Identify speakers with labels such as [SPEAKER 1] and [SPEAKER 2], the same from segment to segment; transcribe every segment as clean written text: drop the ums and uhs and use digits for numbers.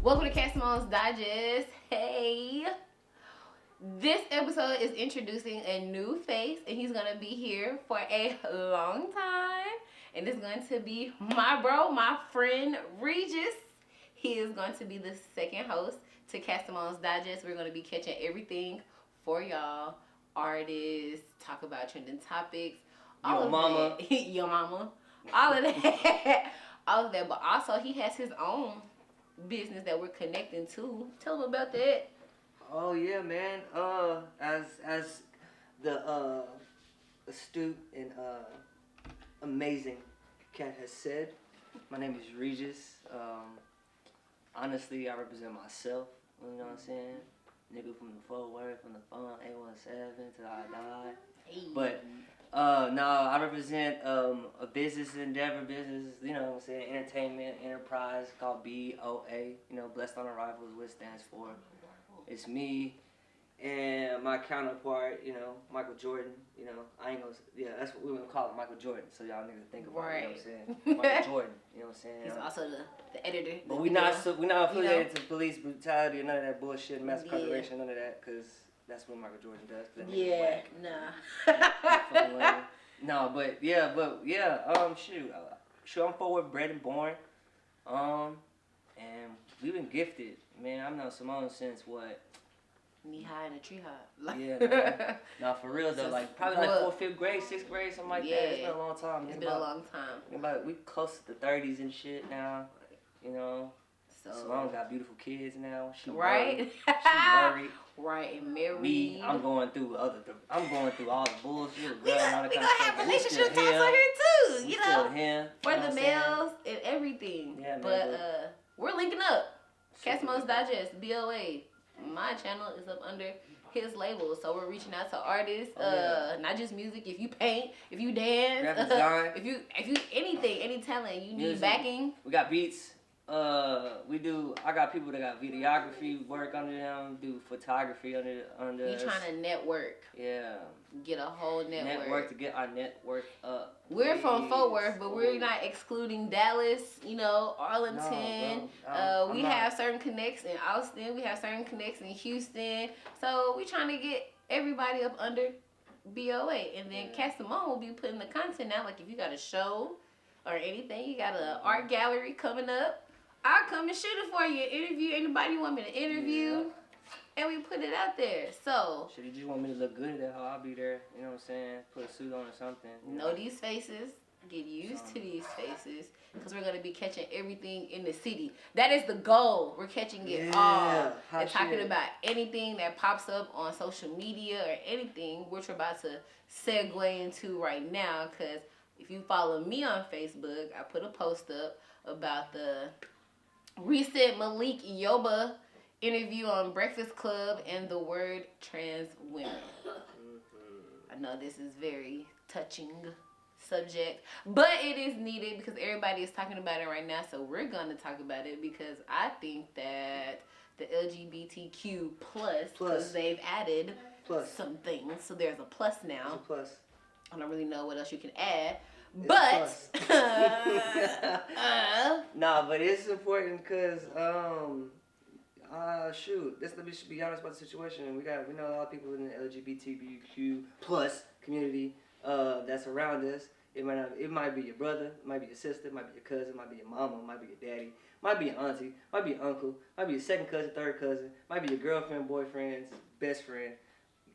[SPEAKER 1] Welcome to Katsimone'S Digest. Hey. This episode is introducing a new face, and he's going to be here for a long time. And it's going to be my bro, my friend, Regis. He is going to be the second host to Katsimone'S Digest. We're going to be catching everything for y'all. Artists, talk about trending topics.
[SPEAKER 2] Your mama.
[SPEAKER 1] Your mama. All of that. All of that. But also, he has his own business that we're connecting to. Tell him about that.
[SPEAKER 2] Oh yeah, man. As the astute and amazing Kat has said, my name is Regis. Honestly, I represent myself. You know what I'm saying? Nigga from the Fort Worth, from the fun 817 till I die.
[SPEAKER 1] Hey.
[SPEAKER 2] But no, I represent a business endeavor, you know what I'm saying, entertainment enterprise called BOA. You know, Blessed on Arrival is what it stands for. It's me and my counterpart, you know, Michael Jordan. You know, I ain't gonna, yeah, that's what we're gonna call it, Michael Jordan. So y'all niggas think about it, you know what I'm saying? Michael Jordan, you know what I'm saying?
[SPEAKER 1] He's also the editor.
[SPEAKER 2] But we not affiliated to police brutality or none of that bullshit, mass incarceration, none of that, because that's what Michael Jordan does.
[SPEAKER 1] Yeah, nah.
[SPEAKER 2] No, but yeah, shoot, I'm forward, bred and born, and we've been gifted, man. I've known Simone since what?
[SPEAKER 1] Knee high in a tree high.
[SPEAKER 2] Yeah, man. No, for real though, like probably like 4th, 5th grade, 6th grade, something like that. It's been a long time.
[SPEAKER 1] It's been a long time.
[SPEAKER 2] We close to the 30s and shit now, you know.
[SPEAKER 1] So
[SPEAKER 2] Simone got beautiful kids now. She
[SPEAKER 1] right.
[SPEAKER 2] Married. She married.
[SPEAKER 1] Right, and married.
[SPEAKER 2] Me, I'm going through all the bullshit.
[SPEAKER 1] We gonna have relationship talks on here too, you know.
[SPEAKER 2] Him,
[SPEAKER 1] for the males and everything.
[SPEAKER 2] Yeah, man,
[SPEAKER 1] but we're linking up. Katsimone'S Digest, BOA. My channel is up under his label, so we're reaching out to artists. Not just music. If you paint, if you dance, if you anything, any talent you need music. Backing.
[SPEAKER 2] We got beats. I got people that got videography work under them, do photography under.
[SPEAKER 1] You trying to network?
[SPEAKER 2] Yeah.
[SPEAKER 1] Get a whole network.
[SPEAKER 2] Network to get our network up.
[SPEAKER 1] We're from Fort Worth, but we're not excluding Dallas. You know, Arlington. No, we have certain connects in Austin. We have certain connects in Houston. So we trying to get everybody up under BOA, and then Katsimone will be putting the content out. Like if you got a show or anything, you got an art gallery coming up. I'll come and shoot it for you. Interview anybody you want me to interview. And we put it out there. So
[SPEAKER 2] shit, you just want me to look good at that, I'll be there. You know what I'm saying? Put a suit on or something.
[SPEAKER 1] Know these faces. Get used to these faces. Because we're going to be catching everything in the city. That is the goal. We're catching it all. And talking about anything that pops up on social media or anything, which we're about to segue into right now. Because if you follow me on Facebook, I put a post up about the recent Malik Yoba interview on Breakfast Club and the word trans women. I know this is very touching subject, but it is needed because everybody is talking about it right now, so we're going to talk about it because I think that the LGBTQ plus. Because they've added some things, so there's a plus now.
[SPEAKER 2] There's a plus.
[SPEAKER 1] I don't really know what else you can add. But
[SPEAKER 2] nah, but it's important because shoot, let me be honest about the situation. We know a lot of people in the LGBTQ plus community that's around us. It might be your brother, it might be your sister, it might be your cousin, it might be your mama, it might be your daddy, it might be your auntie, it might be your uncle, it might be your second cousin, third cousin, it might be your girlfriend, boyfriend's best friend.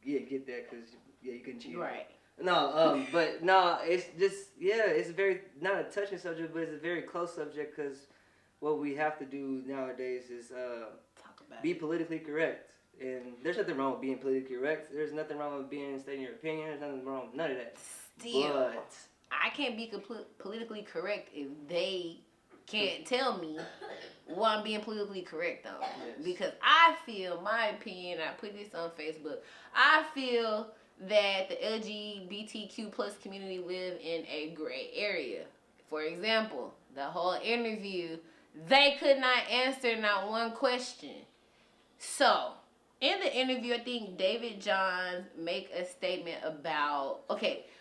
[SPEAKER 2] Yeah, get that because you couldn't cheat.
[SPEAKER 1] Right.
[SPEAKER 2] No, but no, it's just, it's very, not a touching subject, but it's a very close subject because what we have to do nowadays is be politically correct. And there's nothing wrong with being politically correct. There's nothing wrong with stating your opinion. There's nothing wrong with none of that.
[SPEAKER 1] Still, but I can't be politically correct if they can't tell me why I'm being politically correct though. Yes. Because I feel, my opinion, I put this on Facebook, I feel that the LGBTQ plus community live in a gray area. For example, the whole interview, they could not answer not one question. So, in the interview, I think David Johns make a statement about,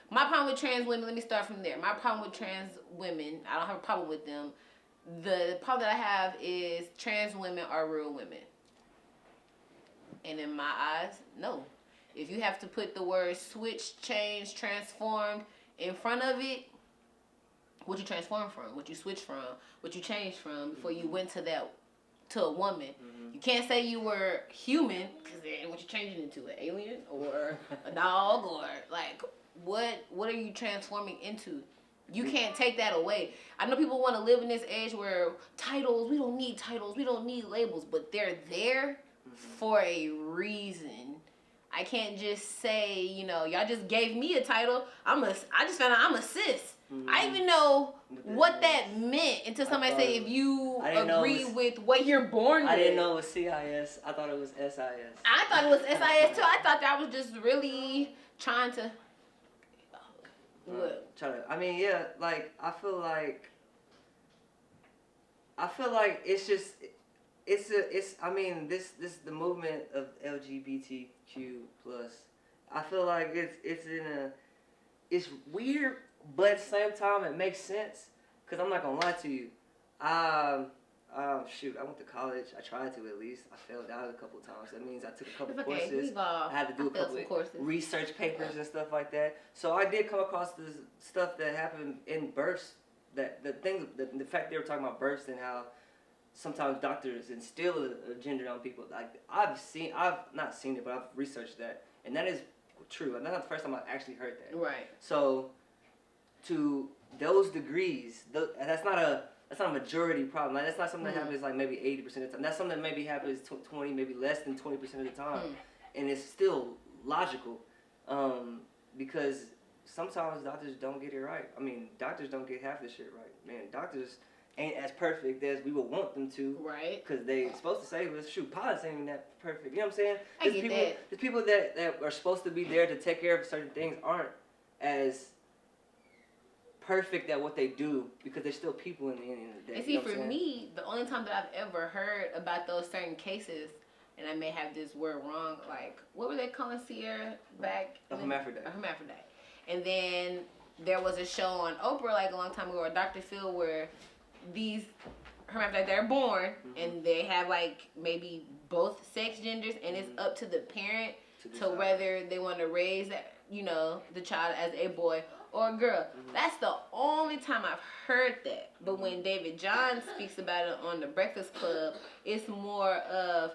[SPEAKER 1] my problem with trans women, let me start from there. My problem with trans women, I don't have a problem with them. The problem that I have is trans women are real women. And in my eyes, no. If you have to put the word switch, change, transformed in front of it, what you transformed from, what you switched from, what you changed from before you went to a woman. Mm-hmm. You can't say you were human, because then what you changing into, an alien or a dog, or like what are you transforming into? You can't take that away. I know people want to live in this age where titles, we don't need labels, but they're there for a reason. I can't just say, y'all just gave me a title. I just found out I'm a cis. Mm-hmm. I didn't even know what that meant until somebody said if you agree with what you're born with.
[SPEAKER 2] I didn't know it was CIS. I thought it was SIS.
[SPEAKER 1] I thought it was SIS too. I thought that was just really trying to. What?
[SPEAKER 2] I mean, yeah, like I feel like it's just. I mean, this the movement of LGBTQ plus. I feel like it's weird, but at the same time it makes sense. Cause I'm not gonna lie to you, shoot, I went to college. I tried to, at least. I failed out a couple of times. That means I took a couple courses. I had to do a couple of research papers and stuff like that. So I did come across this stuff that happened in births. The fact they were talking about births and how sometimes doctors instill a gender on people. Like I've not seen it, but I've researched that, and that is true. And that's not the first time I've actually heard that.
[SPEAKER 1] Right.
[SPEAKER 2] So, to those degrees, that's not a majority problem. Like, that's not something that happens like maybe 80% of the time. That's something that maybe happens 20, maybe less than 20% of the time, and it's still logical, because sometimes doctors don't get it right. I mean, doctors don't get half the shit right. Man, doctors ain't as perfect as we would want them to.
[SPEAKER 1] Right.
[SPEAKER 2] Because they supposed to say, well, shoot, pilots ain't even that perfect. You know what I'm saying?
[SPEAKER 1] The
[SPEAKER 2] people that are supposed to be there to take care of certain things aren't as perfect at what they do, because they're still people in the end of the day.
[SPEAKER 1] And see, for me, the only time that I've ever heard about those certain cases, and I may have this word wrong, like, what were they calling Sierra back?
[SPEAKER 2] A hermaphrodite.
[SPEAKER 1] A hermaphrodite. And then there was a show on Oprah like a long time ago, or Dr. Phil, where these hermaphrodites, they're born, and they have like maybe both sex genders, and it's up to the parent to whether they want to raise that, the child as a boy or a girl. That's the only time I've heard that. But when David John speaks about it on the Breakfast Club, it's more of,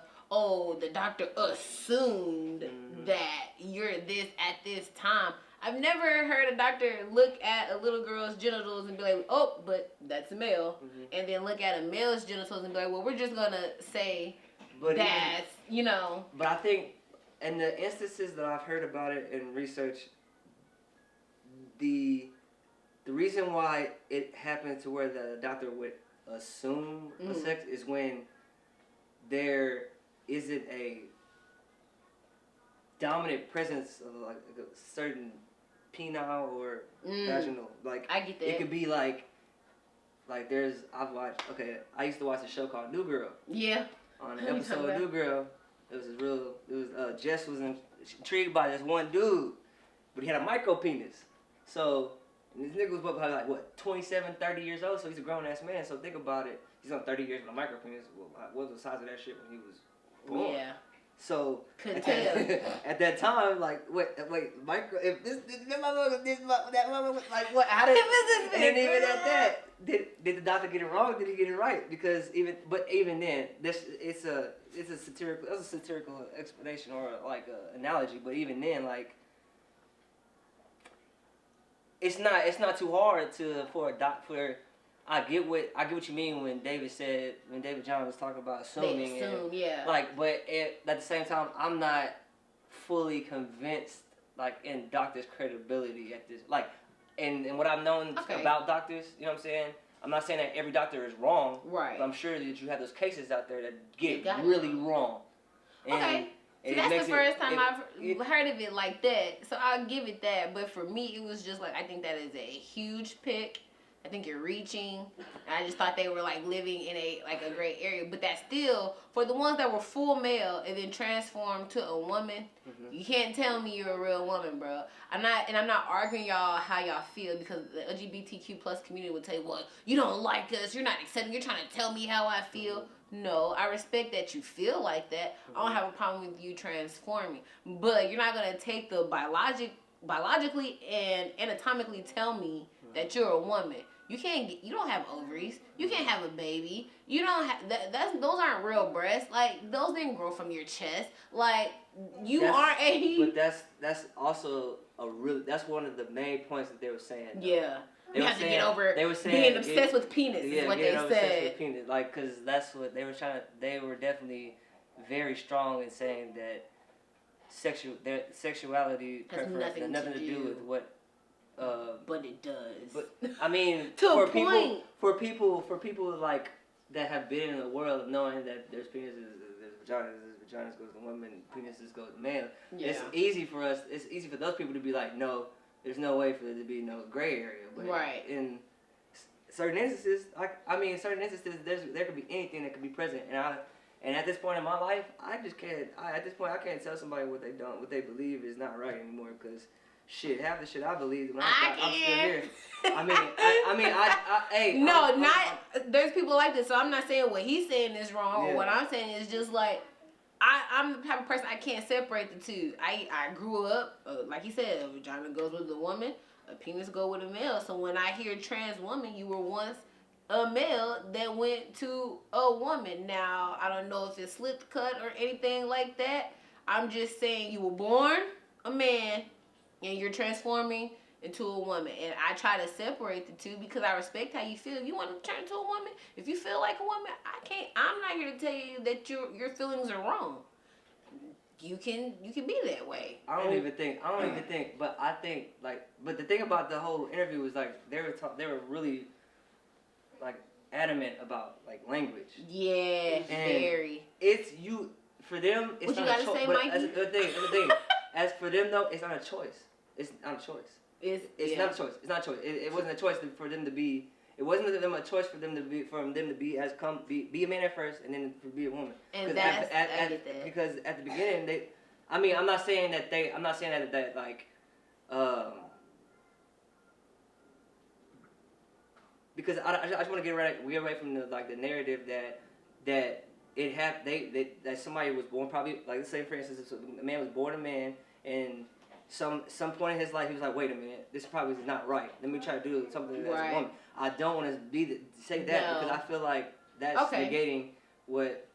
[SPEAKER 1] the doctor assumed that you're this at this time. I've never heard a doctor look at a little girl's genitals and be like, oh, but that's a male. And then look at a male's genitals and be like, well, we're just going to say But I
[SPEAKER 2] think in the instances that I've heard about it in research, the reason why it happened to where the doctor would assume a sex is when there isn't a dominant presence of like a certain penile or vaginal. Like,
[SPEAKER 1] I get that.
[SPEAKER 2] It could be like I used to watch a show called New Girl.
[SPEAKER 1] Yeah.
[SPEAKER 2] On an episode of New Girl, Jess was intrigued by this one dude, but he had a micro penis. So, and this nigga was probably 27, 30 years old, so he's a grown ass man. So think about it. He's on 30 years with a micro penis. What was the size of that shit when he was born?
[SPEAKER 1] Yeah.
[SPEAKER 2] So
[SPEAKER 1] couldn't tell.
[SPEAKER 2] At that time, micro. If that mother was like, what? How did? And then even at that, did the doctor get it wrong? Or did he get it right? Because even then, it's a satirical explanation or like a analogy. But even then, like, it's not too hard for. I get what you mean when David John was talking about assuming.
[SPEAKER 1] Yeah.
[SPEAKER 2] But at the same time, I'm not fully convinced, in doctors' credibility at this. And what I've known about doctors, you know what I'm saying? I'm not saying that every doctor is wrong.
[SPEAKER 1] Right.
[SPEAKER 2] But I'm sure that you have those cases out there that get really wrong.
[SPEAKER 1] And see, that's the first time I've heard of it like that. So I'll give it that. But for me, it was just I think that is a huge pick I think you're reaching. And I just thought they were like living in a gray area. But that's still for the ones that were full male and then transformed to a woman. You can't tell me you're a real woman, bro. I'm not arguing y'all how y'all feel, because the LGBTQ plus community would tell you, well, you don't like us, you're not accepting, you're trying to tell me how I feel. No, I respect that you feel like that. I don't have a problem with you transforming, but you're not gonna take the biologically and anatomically tell me that you're a woman. You don't have ovaries. You can't have a baby. You don't have those aren't real breasts. Like, those didn't grow from your chest. Like,
[SPEAKER 2] But that's also that's one of the main points that they were saying.
[SPEAKER 1] Yeah. You have to get over being obsessed with penis, is what they said. Obsessed with penis.
[SPEAKER 2] Like, because that's what they were they were definitely very strong in saying that their sexuality
[SPEAKER 1] has
[SPEAKER 2] preference nothing to do with what.
[SPEAKER 1] But it does.
[SPEAKER 2] But I mean, for people like that have been in the world of knowing that there's penises, there's vaginas goes to women, penises go to men. Yeah. It's easy for those people to be like, no, there's no way for there to be no gray area. But
[SPEAKER 1] right.
[SPEAKER 2] In certain instances, there could be anything that could be present, and at this point in my life, I can't tell somebody what they believe is not right anymore, because. Shit, half the shit I believe when I'm still here.
[SPEAKER 1] There's people like this, so I'm not saying what he's saying is wrong, or what I'm saying is just like, I'm the type of person, I can't separate the two. I grew up, like he said, a vagina goes with a woman, a penis go with a male. So when I hear trans woman, you were once a male that went to a woman. Now, I don't know if it's slip cut or anything like that. I'm just saying you were born a man, and you're transforming into a woman. And I try to separate the two because I respect how you feel. If you want to turn into a woman, if you feel like a woman, I'm not here to tell you that your feelings are wrong. You can be that way.
[SPEAKER 2] I don't even think, but I think, like, but the thing about the whole interview was, like, they were really, like, adamant about, like, language.
[SPEAKER 1] Yeah, and very.
[SPEAKER 2] For them, it's
[SPEAKER 1] what
[SPEAKER 2] not
[SPEAKER 1] a choice.
[SPEAKER 2] What you gotta say, Mikey? That's the thing. As for them, though, it's not a choice. It's not a choice. It's not a choice. It's not a choice. It wasn't a choice for them to be. It wasn't a choice for them to be be a man at first and then be a woman.
[SPEAKER 1] And I get that.
[SPEAKER 2] Because at the beginning I'm not saying that like because I just want to get away from the narrative that that somebody was born, probably, like, let's say for instance a man was born a man, and some point in his life he was like, wait a minute, this probably is not right, let me try to do something as a woman. I don't want to say that, because I feel like that's negating what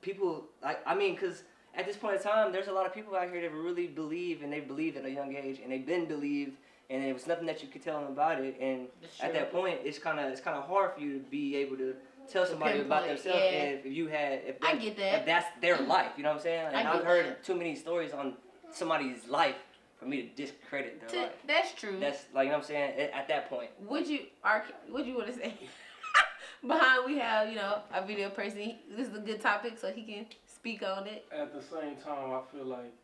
[SPEAKER 2] people because at this point in time there's a lot of people out here that really believe, and they believe at a young age, and they've been believed, and there was nothing that you could tell them about it, and at that point it's kind of hard for you to be able to tell somebody about themselves, if that's their life, you know what I'm saying? And I've heard too many stories on somebody's life for me to discredit their life.
[SPEAKER 1] That's true.
[SPEAKER 2] That's, like, you know what I'm saying? At that point.
[SPEAKER 1] What you want to say? Behind we have, a video person. This is a good topic, so he can speak on it.
[SPEAKER 3] At the same time, I feel like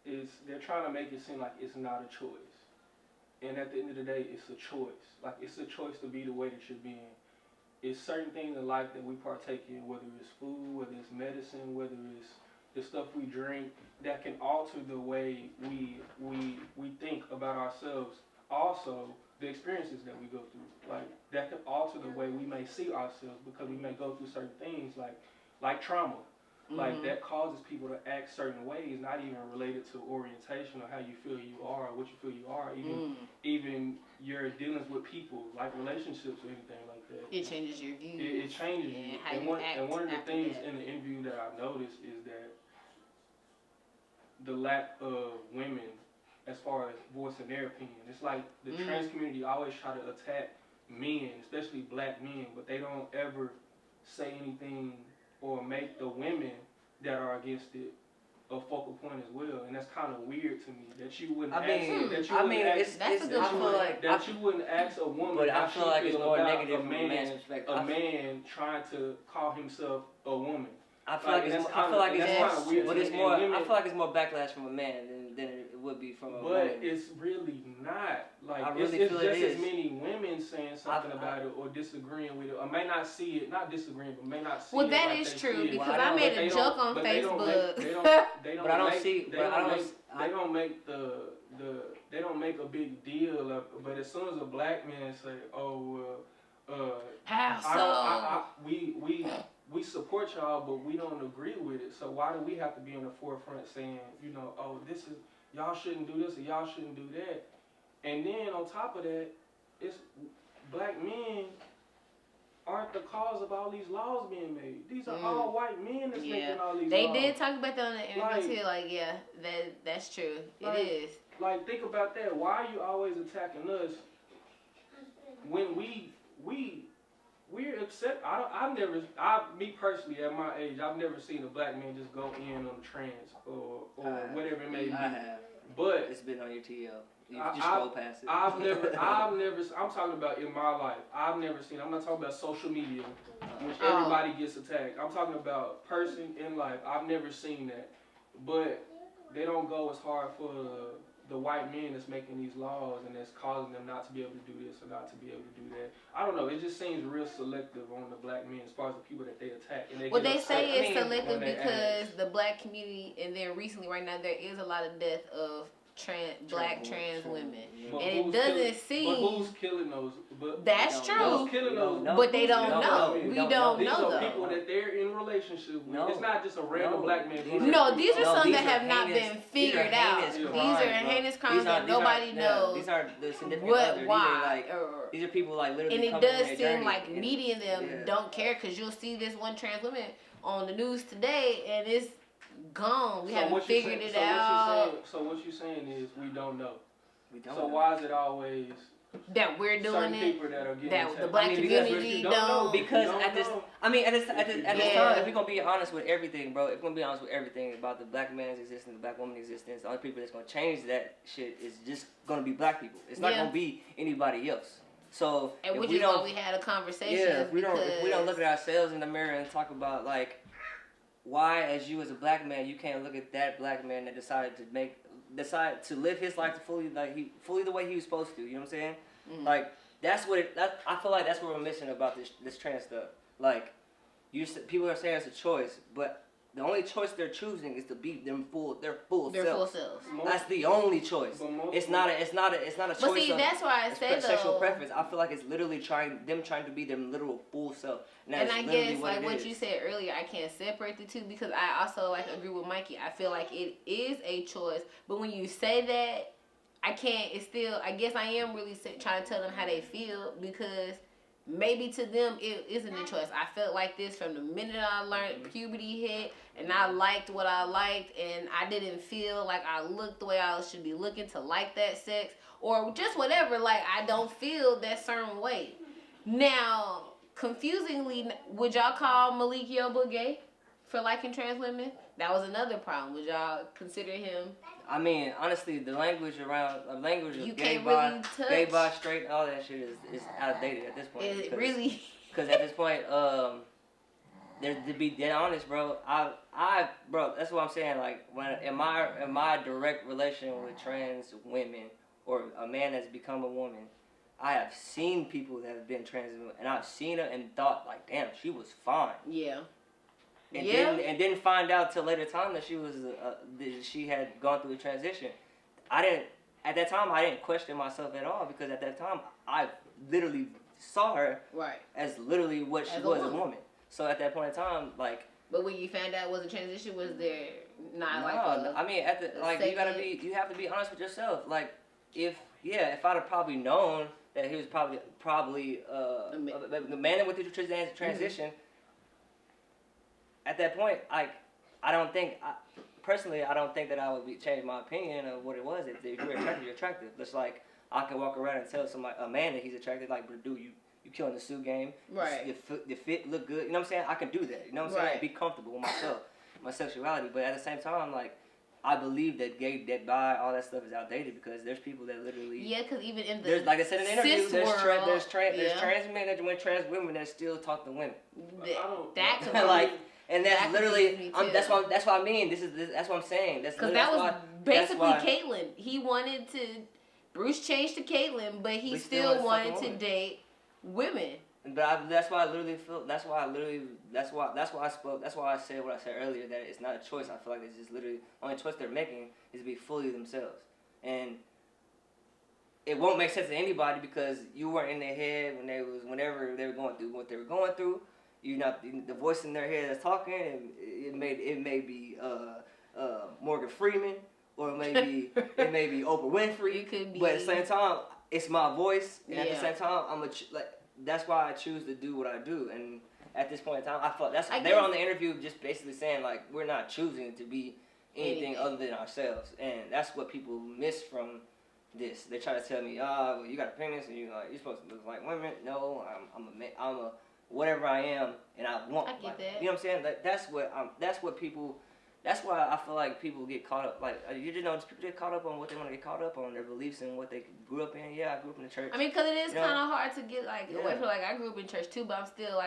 [SPEAKER 3] they're trying to make it seem like it's not a choice. And at the end of the day, it's a choice. Like, it's a choice to be the way that you're being. It's certain things in life that we partake in, whether it's food, whether it's medicine, whether it's the stuff we drink, that can alter the way we think about ourselves. Also, the experiences that we go through, like, that can alter the way we may see ourselves, because we may go through certain things like trauma. Like, that causes people to act certain ways, not even related to orientation or how you feel you are or what you feel you are, even your dealings with people, like relationships or anything like that.
[SPEAKER 1] It changes your views.
[SPEAKER 3] It changes you. And one of the things in the interview that I've noticed is that the lack of women, as far as voicing their opinion. It's like the trans community always try to attack men, especially black men, but they don't ever say anything or make the women that are against it a focal point as well, and that's kind of weird to me that you wouldn't you wouldn't ask a woman,
[SPEAKER 2] but
[SPEAKER 3] how
[SPEAKER 2] I feel like it's more negative
[SPEAKER 3] a man trying to call himself a woman.
[SPEAKER 2] I feel like it's more backlash from a man than it would be from a woman.
[SPEAKER 3] But it's really not. Like,
[SPEAKER 2] I really
[SPEAKER 3] it's
[SPEAKER 2] feel
[SPEAKER 3] just
[SPEAKER 2] it is.
[SPEAKER 3] as many women saying something about it or disagreeing with it, or may not see it, not disagreeing, but may not see it.
[SPEAKER 1] Well, that
[SPEAKER 3] like
[SPEAKER 1] is
[SPEAKER 3] they
[SPEAKER 1] true
[SPEAKER 3] see it.
[SPEAKER 1] because
[SPEAKER 2] Well,
[SPEAKER 1] I made a joke on
[SPEAKER 3] But
[SPEAKER 1] Facebook.
[SPEAKER 3] they don't make a big deal of it. But as soon as a black man say,
[SPEAKER 1] How so?
[SPEAKER 3] we support y'all, but we don't agree with it. So why do we have to be in the forefront saying, this is, y'all shouldn't do this or y'all shouldn't do that? And then on top of that, it's black men aren't the cause of all these laws being made. These are all white men that's making all these laws.
[SPEAKER 1] They did talk about that on the interview too. Like, yeah, that's true. It is.
[SPEAKER 3] Like, think about that. Why are you always attacking us when we're upset? Me personally, at my age, I've never seen a black man just go in on trans or whatever it may be.
[SPEAKER 2] I have.
[SPEAKER 3] But
[SPEAKER 2] it's been on your TL. You just scroll past it.
[SPEAKER 3] I'm talking about in my life. I've never seen. I'm not talking about social media, which everybody gets attacked. I'm talking about person in life. I've never seen that. But they don't go as hard for the white men that's making these laws and that's causing them not to be able to do this or not to be able to do that. I don't know. It just seems real selective on the black men as far as the people that they attack. And
[SPEAKER 1] they say it's selective because the black community, and then recently right now there is a lot of death of black trans women, and it doesn't seem.
[SPEAKER 3] But who's killing those?
[SPEAKER 1] That's true.
[SPEAKER 3] Who's killing those?
[SPEAKER 1] But they don't know. We don't know.
[SPEAKER 3] These are people that they're in relationship with. It's not just a random black man.
[SPEAKER 1] No, these are some that have not been figured out. These are heinous crimes that nobody knows.
[SPEAKER 2] These are the significant other.
[SPEAKER 1] Why?
[SPEAKER 2] These are people like literally.
[SPEAKER 1] And it does seem like media and them don't care because you'll see this one trans woman on the news today, and it's gone. We haven't figured it out.
[SPEAKER 3] So what you're saying is we don't know.
[SPEAKER 2] So
[SPEAKER 3] why is it always
[SPEAKER 1] that we're doing it? That the black community
[SPEAKER 2] don't. Because at this time, if we're gonna be honest with everything, bro, if we're gonna be honest with everything about the black man's existence, the black woman's existence, the only people that's gonna change that shit is just gonna be black people. It's not gonna be anybody else. So
[SPEAKER 1] and which is why we had a conversation.
[SPEAKER 2] Yeah, if we don't look at ourselves in the mirror and talk about like why, as you as a black man, you can't look at that black man that decided to live his life fully the way he was supposed to. You know what I'm saying? Mm-hmm. Like I feel like that's what we're missing about this trans stuff. Like people are saying it's a choice, but the only choice they're choosing is to be their full selves. That's the only choice. It's not a choice.
[SPEAKER 1] But see, that's why I said
[SPEAKER 2] sexual preference. I feel like it's literally trying to be their literal full self. And I guess
[SPEAKER 1] what you said earlier, I can't separate the two because I also agree with Mikey. I feel like it is a choice, but when you say that, I can't. It's still. I guess I am really trying to tell them how they feel because maybe to them it isn't a choice. I felt like this from the minute I learned puberty hit, and I liked what I liked, and I didn't feel like I looked the way I should be looking to like that sex or just whatever. Like I don't feel that certain way. Now, confusingly, would y'all call Malik Yoba gay for liking trans women? That was another problem. Would y'all consider him?
[SPEAKER 2] I mean, honestly, the language of
[SPEAKER 1] you
[SPEAKER 2] gay, bi, straight, all that shit is outdated at this point. Because at this point, to be dead honest, bro, bro, that's what I'm saying. Like, when in my direct relation with trans women or a man that's become a woman, I have seen people that have been trans, and I've seen her and thought, like, damn, she was fine.
[SPEAKER 1] Yeah.
[SPEAKER 2] And didn't find out till later time that she had gone through a transition. At that time I didn't question myself at all because at that time I literally saw her as literally what she was, a woman. So at that point in time, like. But
[SPEAKER 1] when you found out it was a transition, was there
[SPEAKER 2] you have to be honest with yourself. Like if I'd have probably known that he was probably the man that went through the transition. Mm-hmm. At that point, I don't think that I would change my opinion of what it was. If you're attractive, you're attractive. Just like I can walk around and tell a man that he's attractive, like, but dude, you killing the suit game.
[SPEAKER 1] Right.
[SPEAKER 2] Your fit look good. You know what I'm saying? I can do that. You know what I'm saying? Be comfortable with myself, my sexuality. But at the same time, like, I believe that gay, that bi, all that stuff is outdated because there's people that literally.
[SPEAKER 1] Yeah, because even in the
[SPEAKER 2] like I said in the interview, there's trans men that went trans women that still talk to women. And that's literally, that's what I mean. That's what I'm saying. Because
[SPEAKER 1] that was basically Caitlyn. He wanted to. Bruce changed to Caitlyn, but he still wanted to date women.
[SPEAKER 2] But that's why I literally feel. That's why I spoke. That's why I said what I said earlier. That it's not a choice. I feel like it's just literally the only choice they're making is to be fully themselves, and it won't make sense to anybody because you weren't in their head whenever they were going through what they were going through. You not the voice in their head that's talking, and it may be Morgan Freeman, or it may be Oprah Winfrey.
[SPEAKER 1] It could be.
[SPEAKER 2] But at the same time, it's my voice, and at the same time, that's why I choose to do what I do. And at this point in time, I thought they were on the interview just basically saying like we're not choosing to be anything other than ourselves, and that's what people miss from this. They try to tell me, well, you got a penis and you're supposed to look like women. No, I'm a whatever I am, and I want.
[SPEAKER 1] I get that.
[SPEAKER 2] You know what I'm saying? Like, that's what people. That's why I feel like people get caught up. Like people get caught up on what they want to get caught up on, their beliefs and what they grew up in. Yeah, I grew up in the church.
[SPEAKER 1] I mean, because it is kind of hard to get away from. I grew up in church too, but I'm still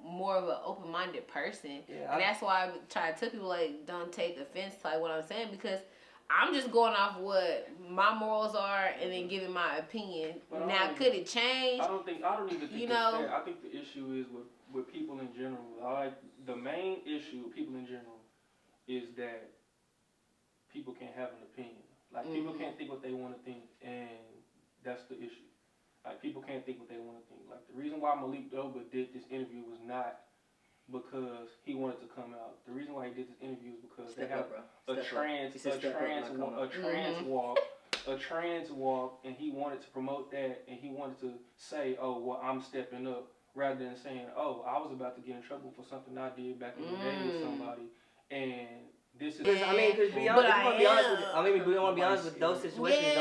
[SPEAKER 1] more of an open-minded person, and that's why I try to tell people don't take offense to what I'm saying, because I'm just going off what my morals are and then giving my opinion. But now, could it change?
[SPEAKER 3] I don't even think it's fair. I think the issue is with people in general. The main issue with people in general is that people can't have an opinion. People can't think what they want to think, and that's the issue. People can't think what they want to think. The reason why Malik Doba did this interview was not because he wanted to come out. The reason why he did this interview is because they have a trans walk, and he wanted to promote that, and he wanted to say, oh, well, I'm stepping up, rather than saying, oh, I was about to get in trouble for something I did back in the day with somebody, and this is.
[SPEAKER 2] I mean, because we want to be honest with those situations.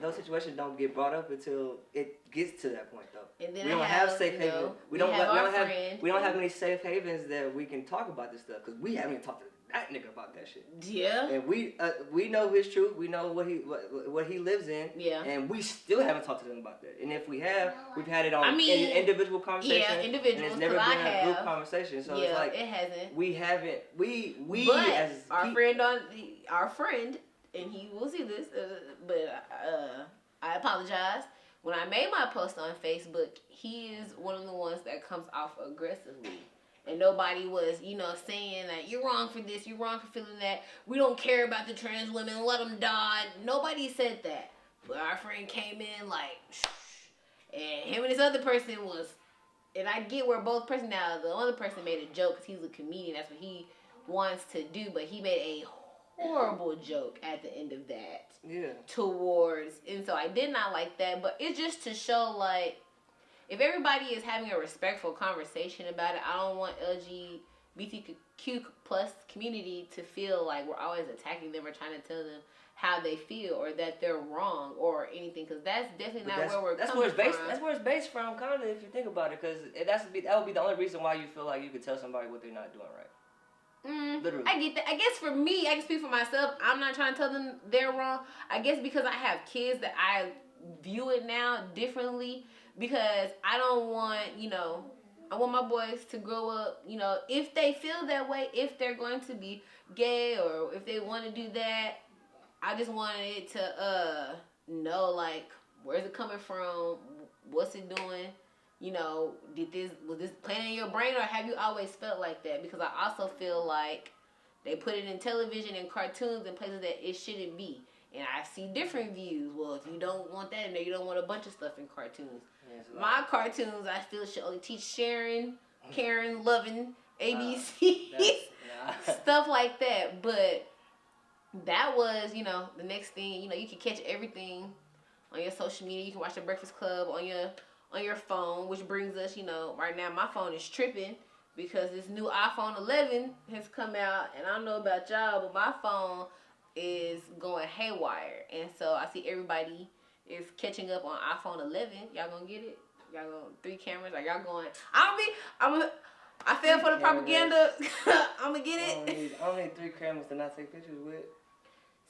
[SPEAKER 2] Those situations don't get brought up until it gets to that point, though.
[SPEAKER 1] And then
[SPEAKER 2] we don't have safe havens. We don't have any safe havens that we can talk about this stuff, because we haven't even talked to that nigga about that shit.
[SPEAKER 1] Yeah.
[SPEAKER 2] And we know his truth. We know what he lives in.
[SPEAKER 1] Yeah.
[SPEAKER 2] And we still haven't talked to him about that. And if we have, we've had it on individual conversations.
[SPEAKER 1] Yeah, individuals.
[SPEAKER 2] And it's never been a group conversation. So it's like
[SPEAKER 1] it hasn't.
[SPEAKER 2] We haven't.
[SPEAKER 1] Our friend, and he will see this, but I apologize. When I made my post on Facebook, he is one of the ones that comes off aggressively. And nobody was, saying that you're wrong for this, you're wrong for feeling that, we don't care about the trans women, let them die. Nobody said that. But our friend came in shh. And him and this other person was, and I get where both person, now the other person made a joke because he's a comedian, that's what he wants to do, but he made a horrible joke at the end of that.
[SPEAKER 2] Yeah.
[SPEAKER 1] And so I did not like that, but it's just to show, if everybody is having a respectful conversation about it, I don't want LGBTQ plus community to feel like we're always attacking them or trying to tell them how they feel or that they're wrong or anything, because that's definitely not where we're coming from.
[SPEAKER 2] That's where it's based from, kind of, if you think about it, because that would be the only reason why you feel like you could tell somebody what they're not doing right. Literally.
[SPEAKER 1] I get that. I guess for me, I can speak for myself. I'm not trying to tell them they're wrong. I guess because I have kids that I view it now differently. Because I don't want, I want my boys to grow up, if they feel that way, if they're going to be gay or if they want to do that, I just wanted it to know, where's it coming from, what's it doing, was this playing in your brain, or have you always felt like that? Because I also feel like they put it in television and cartoons and places that it shouldn't be. And I see different views. Well, if you don't want that in there, you don't want a bunch of stuff in cartoons. My cartoons, I feel, should only teach sharing, caring, loving, ABC, stuff like that. But that was, the next thing. You can catch everything on your social media. You can watch The Breakfast Club on your phone, which brings us, right now my phone is tripping because this new iPhone 11 has come out, and I don't know about y'all, but my phone is going haywire, and so I see everybody is catching up on iPhone 11. Y'all gonna get it? Y'all going 3 cameras? Are y'all going? I fell for the propaganda. I'm gonna get it.
[SPEAKER 2] I don't need 3 cameras to not take pictures with.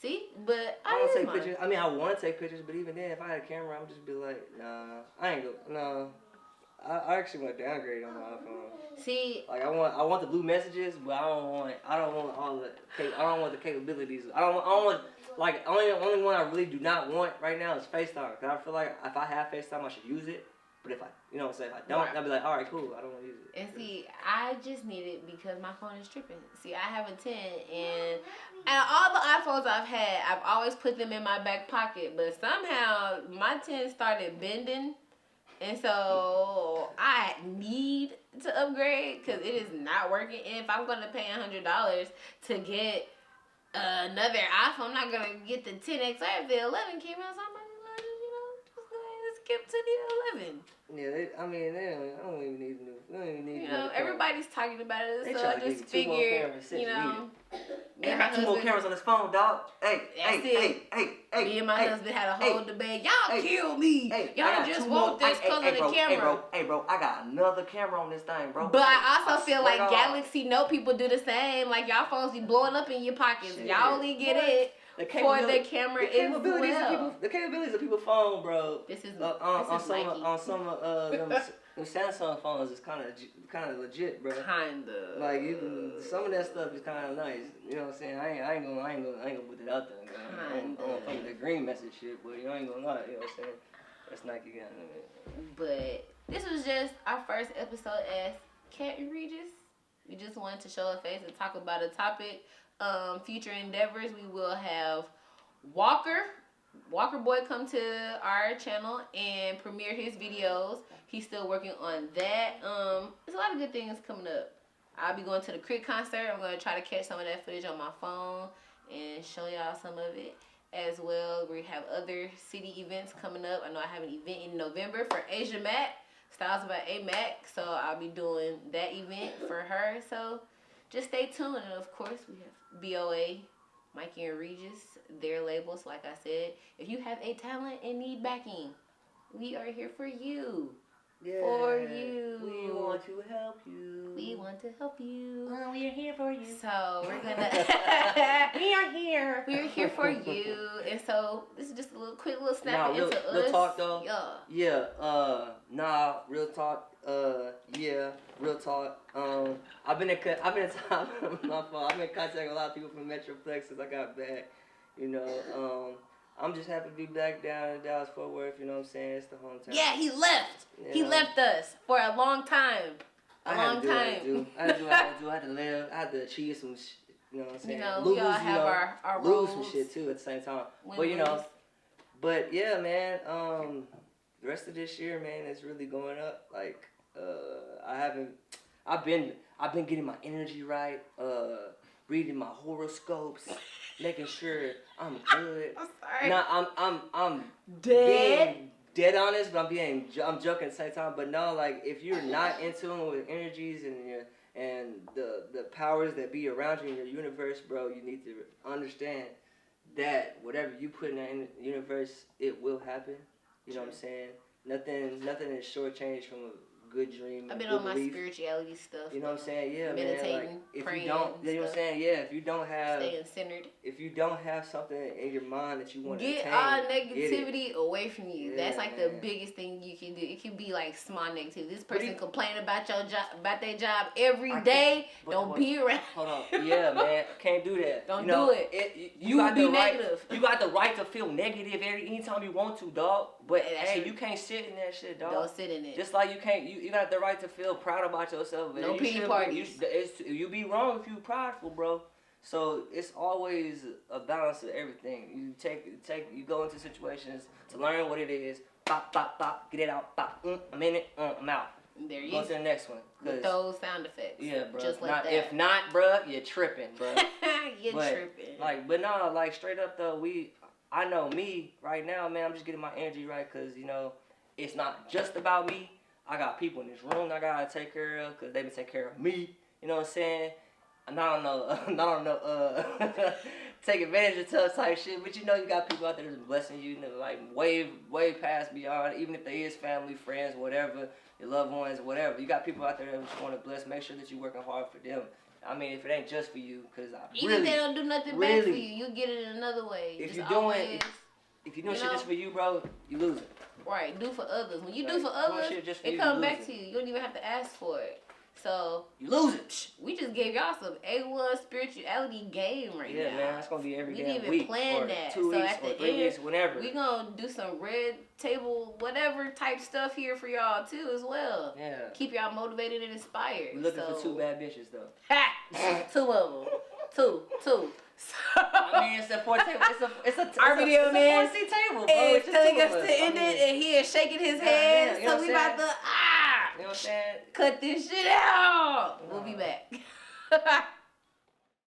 [SPEAKER 1] See, but
[SPEAKER 2] I don't take pictures. I mean, I want to take pictures, but even then, if I had a camera, I'm just be like, nah, I ain't go. No, I actually want to downgrade on my iPhone.
[SPEAKER 1] See,
[SPEAKER 2] like I want the blue messages, but I don't want the capabilities. I don't want like only one I really do not want right now is FaceTime. Cause I feel like if I have FaceTime, I should use it. But if I, you know what I'm saying, if I don't, I'll be like, all right, cool, I don't want to use it.
[SPEAKER 1] And see, I just need it because my phone is tripping. See, I have a 10, and out of all the iPhones I've had, I've always put them in my back pocket. But somehow my 10 started bending, and so I need to upgrade because it is not working. And if I'm gonna pay $100 to get another iPhone, I'm not gonna get the 10XR. The 11 came out, so I'm like, let's skip to the 11.
[SPEAKER 2] Yeah, I don't even need new. We don't even need.
[SPEAKER 1] You know, everybody's talking about it,
[SPEAKER 2] they
[SPEAKER 1] so I just figured, you know.
[SPEAKER 2] I got 2 more cameras on this phone, dog. Hey.
[SPEAKER 1] Me and my husband had a whole debate. Y'all kill me. Y'all just want this because of the camera.
[SPEAKER 2] Hey, bro, I got another camera on this thing, bro.
[SPEAKER 1] But I also feel like Galaxy Note people do the same. Like, y'all phones be blowing up in your pockets. Y'all only get it for the camera as well.
[SPEAKER 2] The capabilities of people's phone, bro.
[SPEAKER 1] This is
[SPEAKER 2] on some of them Samsung phones is kind of legit, bro.
[SPEAKER 1] Kinda.
[SPEAKER 2] Like some of that stuff is kind of nice. You know what I'm saying? I ain't gonna put it out there. On the green message shit, but I ain't gonna lie. You know what I'm saying? That's Nike got it.
[SPEAKER 1] But this was just our first episode as Cat and Regis. We just wanted to show a face and talk about a topic. Future endeavors, we will have Walker Boy come to our channel and premiere his videos. He's still working on that. There's a lot of good things coming up. I'll be going to the Crit concert. I'm going to try to catch some of that footage on my phone and show y'all some of it as well. We have other city events coming up. I know I have an event in November for Asia Mac, Styles by A Mac. So I'll be doing that event for her. So just stay tuned. And of course, we have BOA, Mikey and Regis, their labels. Like I said, if you have a talent and need backing, we are here for you.
[SPEAKER 2] Yeah,
[SPEAKER 1] for you.
[SPEAKER 2] We want to help you.
[SPEAKER 1] We want to help you.
[SPEAKER 2] We are here for you.
[SPEAKER 1] So we're gonna
[SPEAKER 2] we are here.
[SPEAKER 1] We're here for you. And so this is just a quick snap into us.
[SPEAKER 2] Real talk though.
[SPEAKER 1] Yeah.
[SPEAKER 2] Real talk. Real talk. I've been in contact with a lot of people from Metroplex since I got back. You know, I'm just happy to be back down in Dallas Fort Worth. You know what I'm saying? It's the hometown.
[SPEAKER 1] Yeah, he left. Yeah. He left us for a long time. I had to do what I had to live. I had to achieve some. You know what I'm saying? You know, we all have our roles.
[SPEAKER 2] Lose some shit too at the same time. But yeah, man. The rest of this year, man, it's really going up. Like, I've been getting my energy right. Reading my horoscopes, making sure I'm good.
[SPEAKER 1] I'm sorry.
[SPEAKER 2] Nah, I'm
[SPEAKER 1] dead.
[SPEAKER 2] Being dead honest, but I'm joking at the same time. But no, like if you're not in tune with energies and the powers that be around you in your universe, bro, you need to understand that whatever you put in the universe, it will happen. You know what I'm saying? Nothing is shortchanged from a good dream.
[SPEAKER 1] I've been on my spirituality stuff.
[SPEAKER 2] You know what I'm saying? Yeah,
[SPEAKER 1] meditating,
[SPEAKER 2] man. Like, if
[SPEAKER 1] praying,
[SPEAKER 2] you don't, you know what I'm saying? Yeah, if you don't have
[SPEAKER 1] staying centered.
[SPEAKER 2] If you don't have something in your mind that you want to
[SPEAKER 1] get
[SPEAKER 2] attain,
[SPEAKER 1] all negativity away from you.
[SPEAKER 2] Yeah,
[SPEAKER 1] that's like the biggest thing you can do. It can be like small negativity. This person complaining about your job, about their job every day. Don't be around.
[SPEAKER 2] Hold on. Yeah, man. Can't do that.
[SPEAKER 1] Don't do it. You will be negative.
[SPEAKER 2] You got the right to feel negative anytime you want to, dog. But hey, you can't sit in that shit, dog.
[SPEAKER 1] Don't sit in it.
[SPEAKER 2] Just like you can't, you got the right to feel proud about yourself. But
[SPEAKER 1] no pity parties.
[SPEAKER 2] You be wrong if you prideful, bro. So it's always a balance of everything. You go into situations to learn what it is. Pop, pop, pop, get it out. Pop, I'm in it. I'm out.
[SPEAKER 1] There you
[SPEAKER 2] go. To the next one.
[SPEAKER 1] With those sound effects.
[SPEAKER 2] Yeah, bro.
[SPEAKER 1] Just like that.
[SPEAKER 2] If not, bro, you're tripping, bro.
[SPEAKER 1] Tripping.
[SPEAKER 2] But no, like straight up though, I know me right now, man. I'm just getting my energy right because you know it's not just about me. I got people in this room that I gotta take care of because they been taking care of me. You know what I'm saying? And I don't know, take advantage of tough type shit. But you know, you got people out there that's blessing you, like way past beyond. Even if they is family, friends, whatever, your loved ones, whatever. You got people out there that just want to bless. Make sure that you're working hard for them. I mean, if it ain't just for you, because
[SPEAKER 1] even if they don't do nothing back for you, you get it another way.
[SPEAKER 2] If you're doing shit just for you, bro, you losing.
[SPEAKER 1] Right, do for others. When you do
[SPEAKER 2] Like,
[SPEAKER 1] for
[SPEAKER 2] doing
[SPEAKER 1] others,
[SPEAKER 2] shit just for
[SPEAKER 1] it
[SPEAKER 2] you,
[SPEAKER 1] comes
[SPEAKER 2] you
[SPEAKER 1] back
[SPEAKER 2] lose
[SPEAKER 1] to you. You don't even have to ask for it. So
[SPEAKER 2] You lose it.
[SPEAKER 1] we just gave y'all some A1 spirituality game right now.
[SPEAKER 2] Yeah, man, that's gonna be every
[SPEAKER 1] We
[SPEAKER 2] damn
[SPEAKER 1] didn't even
[SPEAKER 2] week
[SPEAKER 1] plan
[SPEAKER 2] or
[SPEAKER 1] that.
[SPEAKER 2] 2
[SPEAKER 1] So
[SPEAKER 2] weeks
[SPEAKER 1] at
[SPEAKER 2] or
[SPEAKER 1] the
[SPEAKER 2] 3
[SPEAKER 1] end,
[SPEAKER 2] weeks, whenever.
[SPEAKER 1] we gonna do some red table, whatever type stuff here for y'all too as well.
[SPEAKER 2] Yeah.
[SPEAKER 1] Keep y'all motivated and inspired.
[SPEAKER 2] We're looking for 2 bad bitches though.
[SPEAKER 1] Ha! 2 of them. Two.
[SPEAKER 2] I mean, it's a 4 table. It's a
[SPEAKER 1] Our video man
[SPEAKER 2] 4 seat table, bro.
[SPEAKER 1] is
[SPEAKER 2] It's just
[SPEAKER 1] telling
[SPEAKER 2] 2
[SPEAKER 1] us
[SPEAKER 2] of
[SPEAKER 1] to
[SPEAKER 2] us.
[SPEAKER 1] end
[SPEAKER 2] I mean,
[SPEAKER 1] it, and he is shaking his
[SPEAKER 2] Yeah,
[SPEAKER 1] head.
[SPEAKER 2] you know
[SPEAKER 1] So
[SPEAKER 2] what
[SPEAKER 1] we
[SPEAKER 2] I'm
[SPEAKER 1] about to
[SPEAKER 2] You know what I'm saying?
[SPEAKER 1] cut this shit out. We'll be back.